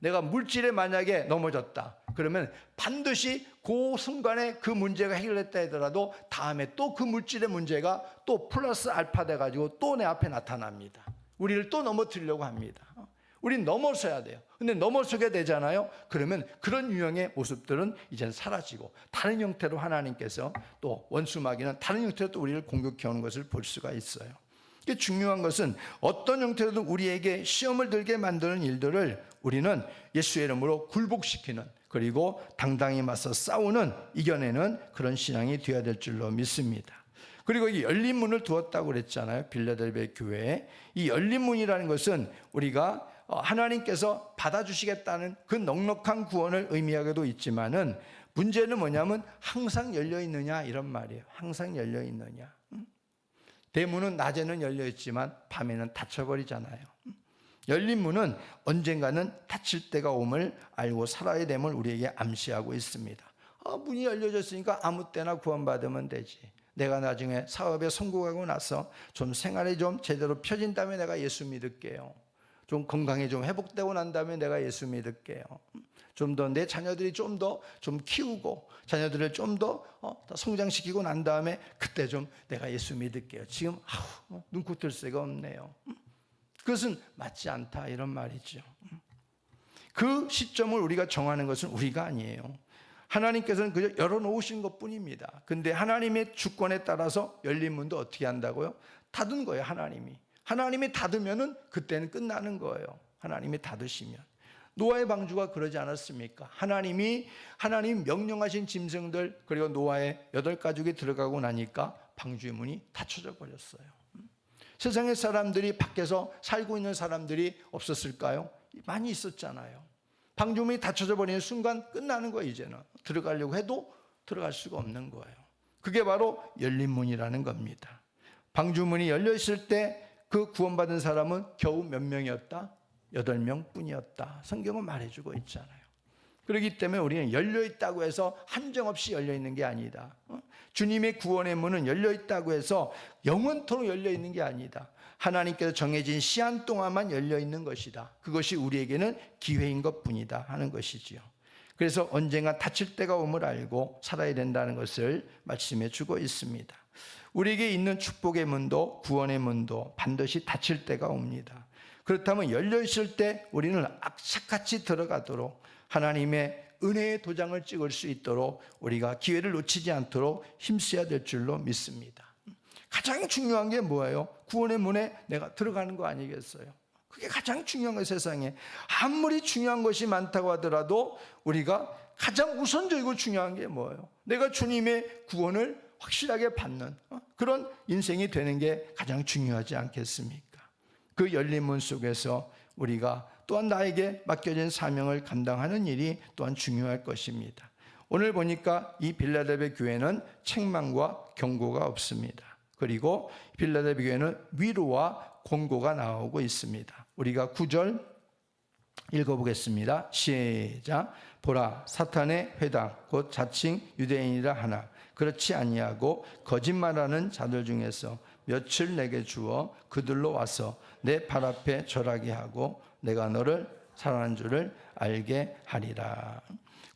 A: 내가 물질에 만약에 넘어졌다 그러면 반드시 그 순간에 그 문제가 해결됐다 하더라도 다음에 또 그 물질의 문제가 또 플러스 알파 돼가지고 또 내 앞에 나타납니다. 우리를 또 넘어뜨리려고 합니다. 우린 넘어서야 돼요. 근데 넘어서게 되잖아요. 그러면 그런 유형의 모습들은 이제는 사라지고 다른 형태로 하나님께서 또 원수마귀는 다른 형태로 또 우리를 공격해 오는 것을 볼 수가 있어요. 중요한 것은 어떤 형태로도 우리에게 시험을 들게 만드는 일들을 우리는 예수의 이름으로 굴복시키는, 그리고 당당히 맞서 싸우는, 이겨내는 그런 신앙이 되어야 될 줄로 믿습니다. 그리고 이 열린 문을 두었다고 그랬잖아요. 빌라델비아 교회에. 이 열린 문이라는 것은 우리가 하나님께서 받아주시겠다는 그 넉넉한 구원을 의미하기도 있지만은 문제는 뭐냐면 항상 열려 있느냐 이런 말이에요. 항상 열려 있느냐. 대문은 낮에는 열려 있지만 밤에는 닫혀버리잖아요. 열린 문은 언젠가는 닫힐 때가 옴을 알고 살아야 됨을 우리에게 암시하고 있습니다. 문이 열려졌으니까 아무 때나 구원받으면 되지. 내가 나중에 사업에 성공하고 나서 좀 생활이 좀 제대로 펴진 다음에 내가 예수 믿을게요. 좀 건강이 좀 회복되고 난 다음에 내가 예수 믿을게요. 좀 더 내 자녀들이 좀 더 좀 키우고 자녀들을 좀 더 성장시키고 난 다음에 그때 좀 내가 예수 믿을게요. 지금 눈코 뜰 새가 없네요. 그것은 맞지 않다 이런 말이죠. 그 시점을 우리가 정하는 것은 우리가 아니에요. 하나님께서는 그저 열어놓으신 것뿐입니다. 근데 하나님의 주권에 따라서 열린 문도 어떻게 한다고요? 닫은 거예요. 하나님이 닫으면은 그때는 끝나는 거예요. 하나님이 닫으시면. 노아의 방주가 그러지 않았습니까? 하나님 명령하신 짐승들 그리고 노아의 8가족이 들어가고 나니까 방주의 문이 닫혀져 버렸어요. 세상의 사람들이 밖에서 살고 있는 사람들이 없었을까요? 많이 있었잖아요. 방주문이 닫혀져 버리는 순간 끝나는 거예요. 이제는 들어가려고 해도 들어갈 수가 없는 거예요. 그게 바로 열린 문이라는 겁니다. 방주문이 열려 있을 때 그 구원받은 사람은 겨우 몇 명이었다? 8명 뿐이었다. 성경은 말해주고 있잖아요. 그렇기 때문에 우리는 열려있다고 해서 한정없이 열려있는 게 아니다. 주님의 구원의 문은 열려있다고 해서 영원토록 열려있는 게 아니다. 하나님께서 정해진 시한 동안만 열려있는 것이다. 그것이 우리에게는 기회인 것뿐이다 하는 것이지요. 그래서 언젠가 닫힐 때가 오므로 알고 살아야 된다는 것을 말씀해 주고 있습니다. 우리에게 있는 축복의 문도 구원의 문도 반드시 닫힐 때가 옵니다. 그렇다면 열려있을 때 우리는 악착같이 들어가도록 하나님의 은혜의 도장을 찍을 수 있도록 우리가 기회를 놓치지 않도록 힘써야 될 줄로 믿습니다. 가장 중요한 게 뭐예요? 구원의 문에 내가 들어가는 거 아니겠어요? 그게 가장 중요한 거예요. 세상에 아무리 중요한 것이 많다고 하더라도 우리가 가장 우선적이고 중요한 게 뭐예요? 내가 주님의 구원을 확실하게 받는 그런 인생이 되는 게 가장 중요하지 않겠습니까? 그 열린 문 속에서 우리가 또한 나에게 맡겨진 사명을 감당하는 일이 또한 중요할 것입니다. 오늘 보니까 이 빌라델비아 교회는 책망과 경고가 없습니다. 그리고 빌라델비아 교회는 위로와 권고가 나오고 있습니다. 우리가 9절 읽어보겠습니다. 시작. 보라, 사탄의 회당 곧 자칭 유대인이라 하나 그렇지 아니하고 거짓말하는 자들 중에서 며칠 내게 주어 그들로 와서 내 발 앞에 절하게 하고 내가 너를 사랑하는 줄을 알게 하리라.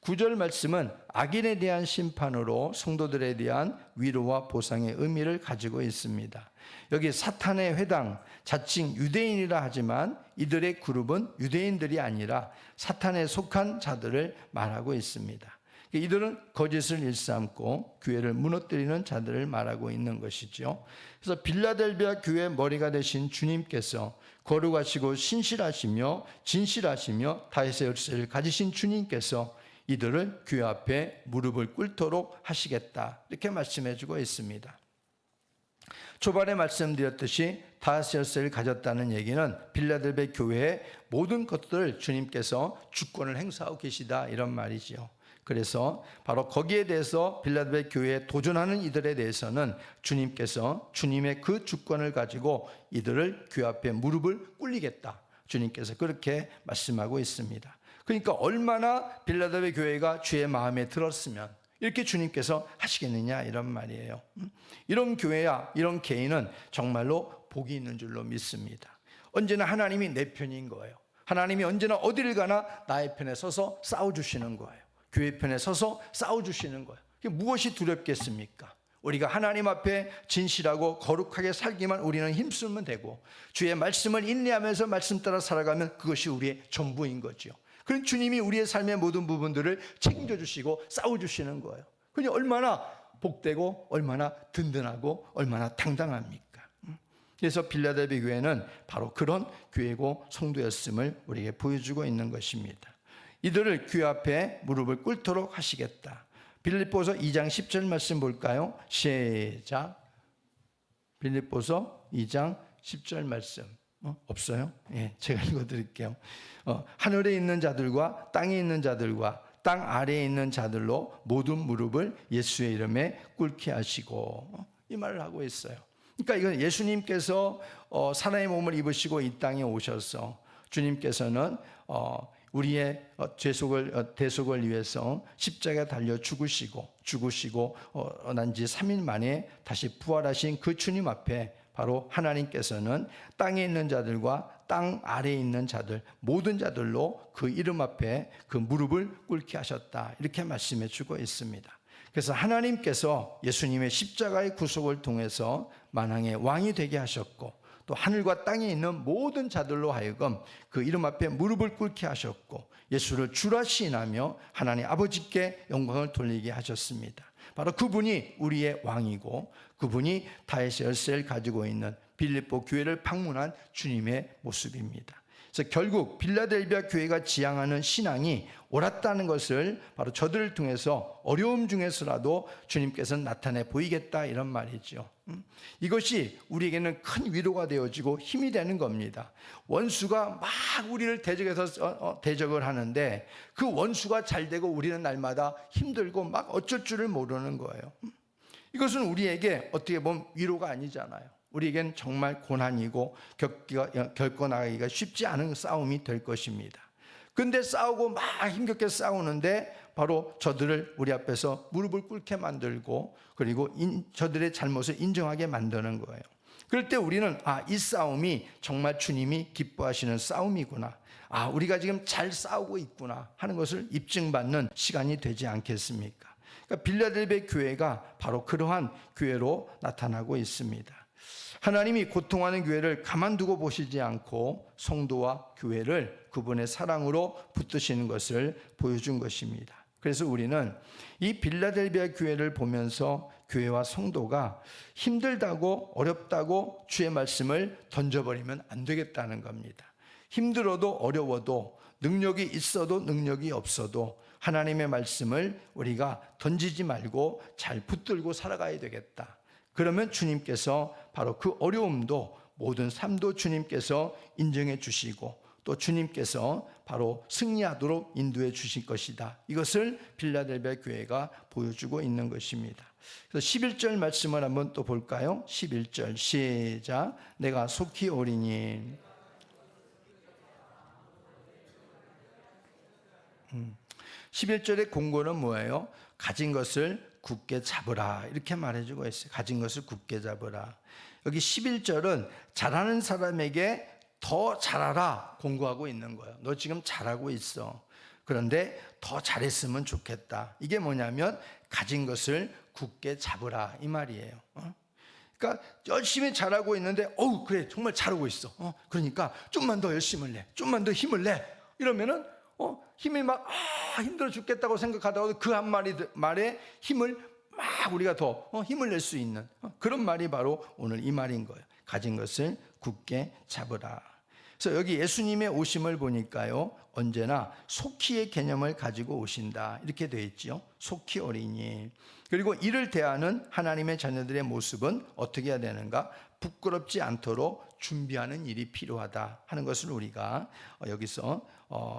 A: 9절 말씀은 악인에 대한 심판으로 성도들에 대한 위로와 보상의 의미를 가지고 있습니다. 여기 사탄의 회당, 자칭 유대인이라 하지만 이들의 그룹은 유대인들이 아니라 사탄에 속한 자들을 말하고 있습니다. 이들은 거짓을 일삼고 교회를 무너뜨리는 자들을 말하고 있는 것이죠. 그래서 빌라델비아 교회의 머리가 되신 주님께서 거룩하시고 신실하시며 진실하시며 다윗의 열쇠를 가지신 주님께서 이들을 교회 앞에 무릎을 꿇도록 하시겠다 이렇게 말씀해 주고 있습니다. 초반에 말씀드렸듯이 다윗의 열쇠를 가졌다는 얘기는 빌라델비아 교회의 모든 것들을 주님께서 주권을 행사하고 계시다 이런 말이지요. 그래서 바로 거기에 대해서 빌라델비아 교회에 도전하는 이들에 대해서는 주님께서 주님의 그 주권을 가지고 이들을 교회 앞에 무릎을 꿇리겠다. 주님께서 그렇게 말씀하고 있습니다. 그러니까 얼마나 빌라델비아 교회가 주의 마음에 들었으면 이렇게 주님께서 하시겠느냐 이런 말이에요. 이런 교회야 이런 개인은 정말로 복이 있는 줄로 믿습니다. 언제나 하나님이 내 편인 거예요. 하나님이 언제나 어디를 가나 나의 편에 서서 싸워주시는 거예요. 교회 편에 서서 싸워주시는 거예요. 무엇이 두렵겠습니까? 우리가 하나님 앞에 진실하고 거룩하게 살기만 우리는 힘쓰면 되고 주의 말씀을 인내하면서 말씀 따라 살아가면 그것이 우리의 전부인 거죠. 그런 주님이 우리의 삶의 모든 부분들을 책임져 주시고 싸워주시는 거예요. 그러니 얼마나 복되고 얼마나 든든하고 얼마나 당당합니까? 그래서 빌라델비아 교회는 바로 그런 교회고 성도였음을 우리에게 보여주고 있는 것입니다. 이들을 교회 앞에 무릎을 꿇도록 하시겠다. 빌립보서 2장 10절 말씀 볼까요? 시작. 빌립보서 2장 10절 말씀. 없어요? 예, 제가 읽어드릴게요. 하늘에 있는 자들과 땅에 있는 자들과 땅 아래에 있는 자들로 모든 무릎을 예수의 이름에 꿇게 하시고 이 말을 하고 있어요. 그러니까 이건 예수님께서 사람의 몸을 입으시고 이 땅에 오셔서 주님께서는 우리의 대속을 위해서 십자가에 달려 죽으시고 난 지 3일 만에 다시 부활하신 그 주님 앞에 바로 하나님께서는 땅에 있는 자들과 땅 아래에 있는 자들 모든 자들로 그 이름 앞에 그 무릎을 꿇게 하셨다 이렇게 말씀해 주고 있습니다. 그래서 하나님께서 예수님의 십자가의 구속을 통해서 만왕의 왕이 되게 하셨고 또 하늘과 땅에 있는 모든 자들로 하여금 그 이름 앞에 무릎을 꿇게 하셨고 예수를 주라 시인하며 하나님 아버지께 영광을 돌리게 하셨습니다. 바로 그분이 우리의 왕이고 그분이 다윗의 열쇠를 가지고 있는 빌립보 교회를 방문한 주님의 모습입니다. 그래서 결국 빌라델비아 교회가 지향하는 신앙이 옳았다는 것을 바로 저들을 통해서 어려움 중에서라도 주님께서는 나타내 보이겠다, 이런 말이죠. 이것이 우리에게는 큰 위로가 되어지고 힘이 되는 겁니다. 원수가 막 우리를 대적해서 대적을 하는데 그 원수가 잘 되고 우리는 날마다 힘들고 막 어쩔 줄을 모르는 거예요. 이것은 우리에게 어떻게 보면 위로가 아니잖아요. 우리에겐 정말 고난이고 겪고 나가기가 쉽지 않은 싸움이 될 것입니다. 근데 싸우고 막 힘겹게 싸우는데 바로 저들을 우리 앞에서 무릎을 꿇게 만들고 그리고 저들의 잘못을 인정하게 만드는 거예요. 그럴 때 우리는 이 싸움이 정말 주님이 기뻐하시는 싸움이구나, 우리가 지금 잘 싸우고 있구나 하는 것을 입증받는 시간이 되지 않겠습니까? 그러니까 빌라델비아 교회가 바로 그러한 교회로 나타나고 있습니다. 하나님이 고통하는 교회를 가만두고 보시지 않고 성도와 교회를 그분의 사랑으로 붙드시는 것을 보여준 것입니다. 그래서 우리는 이 빌라델비아 교회를 보면서 교회와 성도가 힘들다고 어렵다고 주의 말씀을 던져버리면 안 되겠다는 겁니다. 힘들어도 어려워도 능력이 있어도 능력이 없어도 하나님의 말씀을 우리가 던지지 말고 잘 붙들고 살아가야 되겠다. 그러면 주님께서 바로 그 어려움도 모든 삶도 주님께서 인정해 주시고 또 주님께서 바로 승리하도록 인도해 주실 것이다. 이것을 빌라델비아 교회가 보여주고 있는 것입니다. 그래서 11절 말씀을 한번 또 볼까요? 11절 시작. 내가 속히 오리니. 11절의 공고는 뭐예요? 가진 것을 굳게 잡으라, 이렇게 말해주고 있어요. 가진 것을 굳게 잡으라. 여기 11절은 잘하는 사람에게 더 잘하라 공고하고 있는 거예요. 너 지금 잘하고 있어. 그런데 더 잘했으면 좋겠다. 이게 뭐냐면 가진 것을 굳게 잡으라, 이 말이에요. 그러니까 열심히 잘하고 있는데 그래 정말 잘하고 있어. 그러니까 좀만 더 열심을 내, 좀만 더 힘을 내. 이러면은 힘이 막 힘들어 죽겠다고 생각하다가도 그 한 말에 힘을 막 우리가 더 힘을 낼 수 있는 그런 말이 바로 오늘 이 말인 거예요. 가진 것을 굳게 잡으라. 그래서 여기 예수님의 오심을 보니까요, 언제나 속히의 개념을 가지고 오신다, 이렇게 되어 있죠. 속히 오리니. 그리고 이를 대하는 하나님의 자녀들의 모습은 어떻게 해야 되는가? 부끄럽지 않도록 준비하는 일이 필요하다 하는 것을 우리가 여기서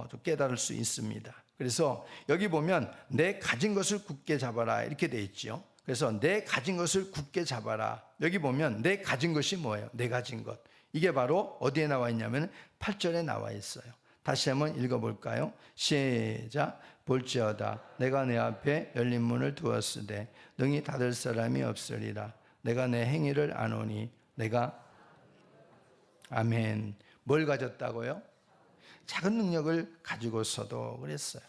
A: 좀 깨달을 수 있습니다. 그래서 여기 보면 내 가진 것을 굳게 잡아라, 이렇게 되어 있죠. 그래서 내 가진 것을 굳게 잡아라. 여기 보면 내 가진 것이 뭐예요? 내 가진 것. 이게 바로 어디에 나와 있냐면 8절에 나와 있어요. 다시 한번 읽어볼까요? 시작. 볼지어다 내가 내 앞에 열린 문을 두었으되 능히 닫을 사람이 없으리라. 내가 내 행위를 아노니 내가 아멘. 뭘 가졌다고요? 작은 능력을 가지고서도 그랬어요.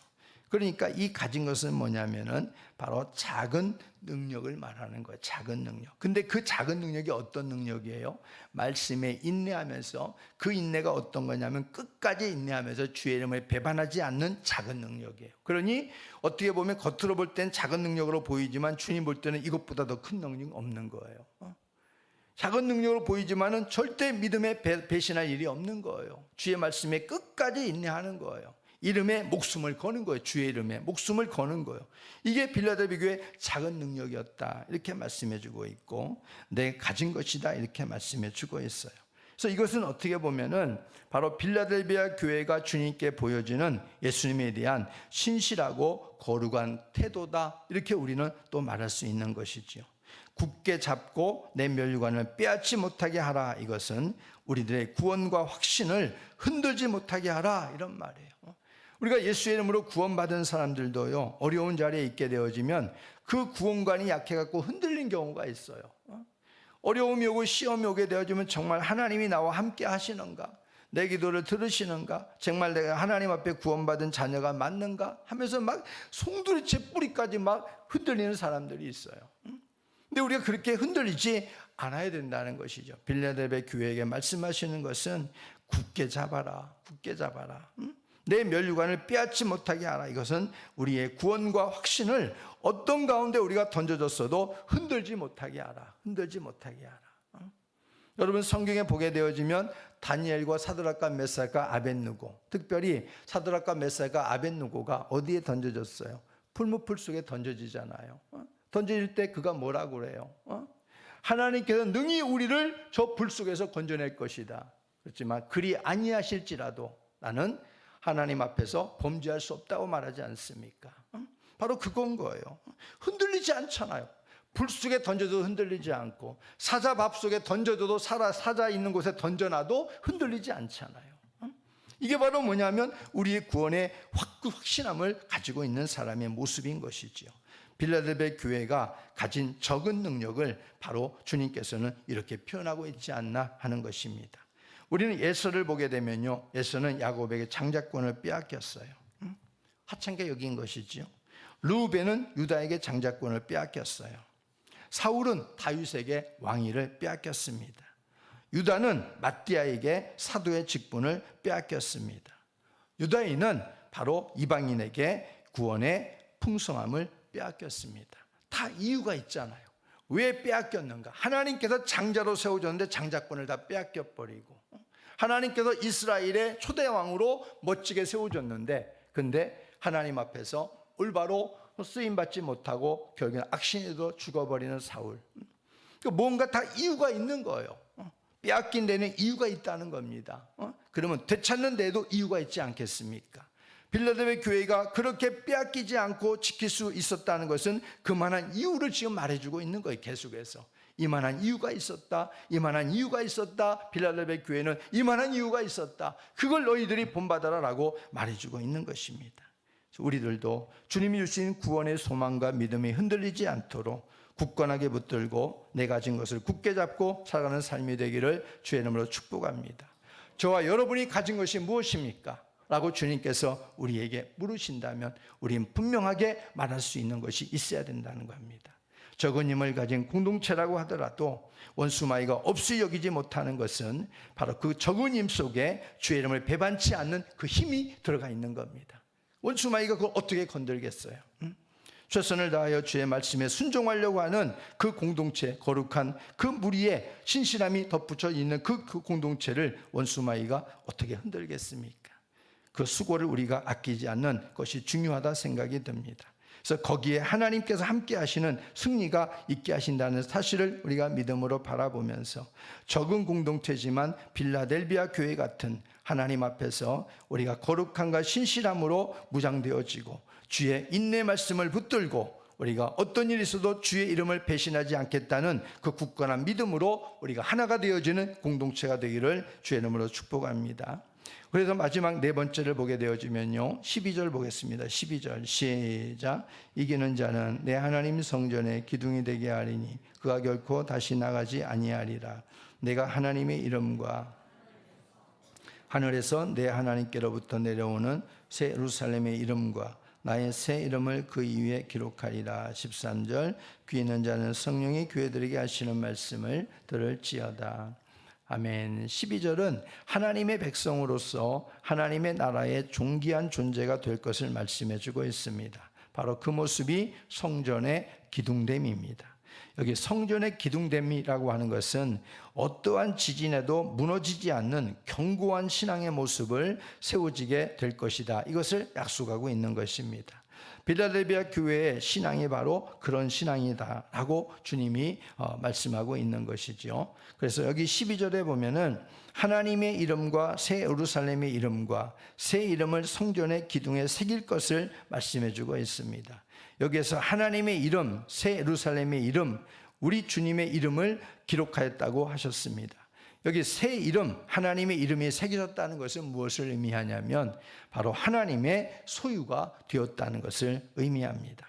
A: 그러니까 이 가진 것은 뭐냐면은 바로 작은 능력을 말하는 거예요. 작은 능력. 근데 그 작은 능력이 어떤 능력이에요? 말씀에 인내하면서, 그 인내가 어떤 거냐면 끝까지 인내하면서 주의 이름을 배반하지 않는 작은 능력이에요. 그러니 어떻게 보면 겉으로 볼 땐 작은 능력으로 보이지만 주님 볼 때는 이것보다 더 큰 능력이 없는 거예요. 작은 능력으로 보이지만은 절대 믿음에 배신할 일이 없는 거예요. 주의 말씀에 끝까지 인내하는 거예요. 이름에 목숨을 거는 거예요. 주의 이름에 목숨을 거는 거예요. 이게 빌라델비아 교회의 작은 능력이었다, 이렇게 말씀해 주고 있고, 내 가진 것이다, 이렇게 말씀해 주고 있어요. 그래서 이것은 어떻게 보면은 바로 빌라델비아 교회가 주님께 보여주는 예수님에 대한 신실하고 거룩한 태도다, 이렇게 우리는 또 말할 수 있는 것이죠. 굳게 잡고 내 면류관을 빼앗지 못하게 하라. 이것은 우리들의 구원과 확신을 흔들지 못하게 하라, 이런 말이에요. 우리가 예수의 이름으로 구원받은 사람들도요, 어려운 자리에 있게 되어지면 그 구원관이 약해갖고 흔들린 경우가 있어요. 어려움이 오고 시험이 오게 되어지면 정말 하나님이 나와 함께 하시는가? 내 기도를 들으시는가? 정말 내가 하나님 앞에 구원받은 자녀가 맞는가? 하면서 막 송두리째 뿌리까지 막 흔들리는 사람들이 있어요. 근데 우리가 그렇게 흔들리지 않아야 된다는 것이죠. 빌라델비아 교회에게 말씀하시는 것은 굳게 잡아라, 굳게 잡아라. 내 면류관을 빼앗지 못하게 하라. 이것은 우리의 구원과 확신을 어떤 가운데 우리가 던져졌어도 흔들지 못하게 하라. 흔들지 못하게 하라. 여러분 성경에 보게 되어지면 다니엘과 사드락과 메삭과 아벳느고, 특별히 사드락과 메삭과 아벳느고가 어디에 던져졌어요? 풀무풀 속에 던져지잖아요. 던져질 때 그가 뭐라고 그래요? 하나님께서 능히 우리를 저 불 속에서 건져낼 것이다. 그렇지만 그리 아니하실지라도 나는 하나님 앞에서 범죄할 수 없다고 말하지 않습니까? 바로 그건 거예요. 흔들리지 않잖아요. 불 속에 던져도 흔들리지 않고, 사자 밥 속에 던져도 사자 있는 곳에 던져놔도 흔들리지 않잖아요. 이게 바로 뭐냐면 우리의 구원의 확신함을 가지고 있는 사람의 모습인 것이지요. 빌라델비아 교회가 가진 적은 능력을 바로 주님께서는 이렇게 표현하고 있지 않나 하는 것입니다. 우리는 에서를 보게 되면요, 에서는 야곱에게 장자권을 빼앗겼어요. 하찮게 여긴 것이지요. 르우벤은 유다에게 장자권을 빼앗겼어요. 사울은 다윗에게 왕위를 빼앗겼습니다. 유다는 마띠아에게 사도의 직분을 빼앗겼습니다. 유다인은 바로 이방인에게 구원의 풍성함을 빼앗겼습니다. 다 이유가 있잖아요. 왜 빼앗겼는가? 하나님께서 장자로 세워줬는데 장자권을 다 빼앗겨버리고, 하나님께서 이스라엘의 초대왕으로 멋지게 세워줬는데, 근데 하나님 앞에서 올바로 쓰임받지 못하고 결국엔 악신에도 죽어버리는 사울. 뭔가 다 이유가 있는 거예요. 빼앗긴 데는 이유가 있다는 겁니다. 그러면 되찾는 데에도 이유가 있지 않겠습니까? 빌라델비아 교회가 그렇게 빼앗기지 않고 지킬 수 있었다는 것은 그만한 이유를 지금 말해주고 있는 거예요. 계속해서 이만한 이유가 있었다, 이만한 이유가 있었다, 빌라델비아 교회는 이만한 이유가 있었다, 그걸 너희들이 본받아라 라고 말해주고 있는 것입니다. 우리들도 주님이 주신 구원의 소망과 믿음이 흔들리지 않도록 굳건하게 붙들고 내 가진 것을 굳게 잡고 살아가는 삶이 되기를 주의 이름으로 축복합니다. 저와 여러분이 가진 것이 무엇입니까? 라고 주님께서 우리에게 물으신다면 우리는 분명하게 말할 수 있는 것이 있어야 된다는 겁니다. 적은 힘을 가진 공동체라고 하더라도 원수마귀가 없이 여기지 못하는 것은 바로 그 적은 힘 속에 주의 이름을 배반치 않는 그 힘이 들어가 있는 겁니다. 원수마귀가 그걸 어떻게 건들겠어요? 최선을 다하여 주의 말씀에 순종하려고 하는 그 공동체, 거룩한 그 무리에 신실함이 덧붙여 있는 그 공동체를 원수마귀가 어떻게 흔들겠습니까? 그 수고를 우리가 아끼지 않는 것이 중요하다 생각이 듭니다. 그래서 거기에 하나님께서 함께 하시는 승리가 있게 하신다는 사실을 우리가 믿음으로 바라보면서 적은 공동체지만 빌라델비아 교회 같은 하나님 앞에서 우리가 거룩함과 신실함으로 무장되어지고 주의 인내 말씀을 붙들고 우리가 어떤 일이 있어도 주의 이름을 배신하지 않겠다는 그 굳건한 믿음으로 우리가 하나가 되어지는 공동체가 되기를 주의 이름으로 축복합니다. 그래서 마지막 네 번째를 보게 되어지면요, 12절 보겠습니다. 12절 시작. 이기는 자는 내 하나님 성전의 기둥이 되게 하리니 그가 결코 다시 나가지 아니하리라. 내가 하나님의 이름과 하늘에서 내 하나님께로부터 내려오는 새 예루살렘의 이름과 나의 새 이름을 그 위에 기록하리라. 13절 귀 있는 자는 성령이 교회들에게 하시는 말씀을 들을지어다. 아멘. 12절은 하나님의 백성으로서 하나님의 나라의 존귀한 존재가 될 것을 말씀해 주고 있습니다. 바로 그 모습이 성전의 기둥됨입니다. 여기 성전의 기둥됨이라고 하는 것은 어떠한 지진에도 무너지지 않는 견고한 신앙의 모습을 세워지게 될 것이다, 이것을 약속하고 있는 것입니다. 빌라델비아 교회의 신앙이 바로 그런 신앙이다 라고 주님이 말씀하고 있는 것이죠. 그래서 여기 12절에 보면은 하나님의 이름과 새 예루살렘의 이름과 새 이름을 성전의 기둥에 새길 것을 말씀해 주고 있습니다. 여기에서 하나님의 이름, 새 예루살렘의 이름, 우리 주님의 이름을 기록하였다고 하셨습니다. 여기 새 이름, 하나님의 이름이 새겨졌다는 것은 무엇을 의미하냐면 바로 하나님의 소유가 되었다는 것을 의미합니다.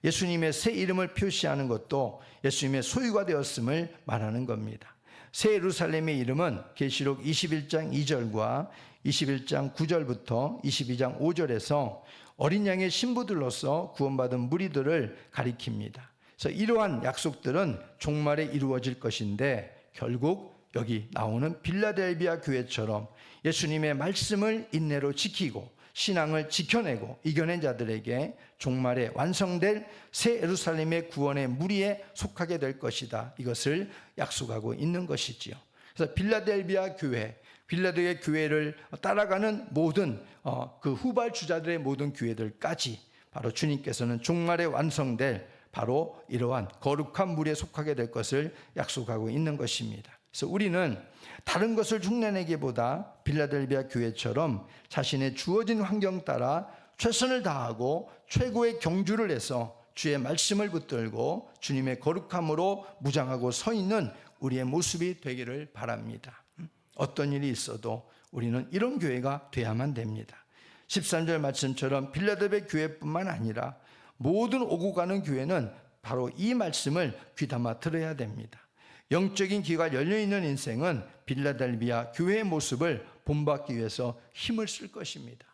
A: 예수님의 새 이름을 표시하는 것도 예수님의 소유가 되었음을 말하는 겁니다. 새 예루살렘의 이름은 계시록 21장 2절과 21장 9절부터 22장 5절에서 어린 양의 신부들로서 구원받은 무리들을 가리킵니다. 그래서 이러한 약속들은 종말에 이루어질 것인데 결국 여기 나오는 빌라델비아 교회처럼 예수님의 말씀을 인내로 지키고 신앙을 지켜내고 이겨낸 자들에게 종말에 완성될 새 예루살렘의 구원의 무리에 속하게 될 것이다, 이것을 약속하고 있는 것이지요. 그래서 빌라델비아 교회를 따라가는 모든 그 후발주자들의 모든 교회들까지 바로 주님께서는 종말에 완성될 바로 이러한 거룩한 무리에 속하게 될 것을 약속하고 있는 것입니다. 그래서 우리는 다른 것을 흉내내기보다 빌라델비아 교회처럼 자신의 주어진 환경 따라 최선을 다하고 최고의 경주를 해서 주의 말씀을 붙들고 주님의 거룩함으로 무장하고 서 있는 우리의 모습이 되기를 바랍니다. 어떤 일이 있어도 우리는 이런 교회가 돼야만 됩니다. 13절 말씀처럼 빌라델비아 교회뿐만 아니라 모든 오고 가는 교회는 바로 이 말씀을 귀담아 들어야 됩니다. 영적인 귀가 열려있는 인생은 빌라델비아 교회의 모습을 본받기 위해서 힘을 쓸 것입니다.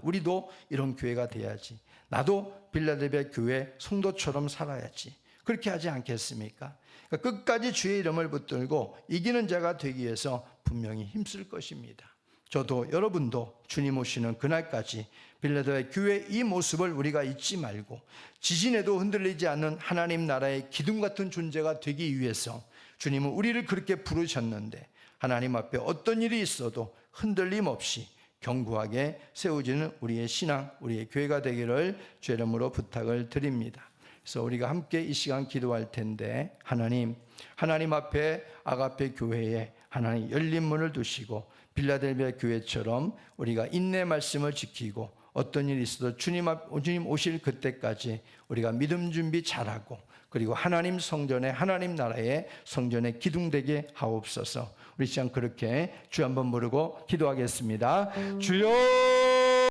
A: 우리도 이런 교회가 돼야지. 나도 빌라델비아 교회 성도처럼 살아야지. 그렇게 하지 않겠습니까? 그러니까 끝까지 주의 이름을 붙들고 이기는 자가 되기 위해서 분명히 힘쓸 것입니다. 저도 여러분도 주님 오시는 그날까지 빌라델비아 교회의 이 모습을 우리가 잊지 말고 지진에도 흔들리지 않는 하나님 나라의 기둥 같은 존재가 되기 위해서 주님은 우리를 그렇게 부르셨는데 하나님 앞에 어떤 일이 있어도 흔들림 없이 견고하게 세워지는 우리의 신앙, 우리의 교회가 되기를 주의 이름으로 부탁을 드립니다. 그래서 우리가 함께 이 시간 기도할 텐데 하나님 앞에 아가페 교회에 하나님 열린 문을 두시고 빌라델비아 교회처럼 우리가 인내 말씀을 지키고 어떤 일이 있어도 주님 오실 그때까지 우리가 믿음 준비 잘하고 그리고 하나님 성전에 하나님 나라의 성전에 기둥되게 하옵소서. 우리 시간 그렇게 주 한번 부르고 기도하겠습니다. 주여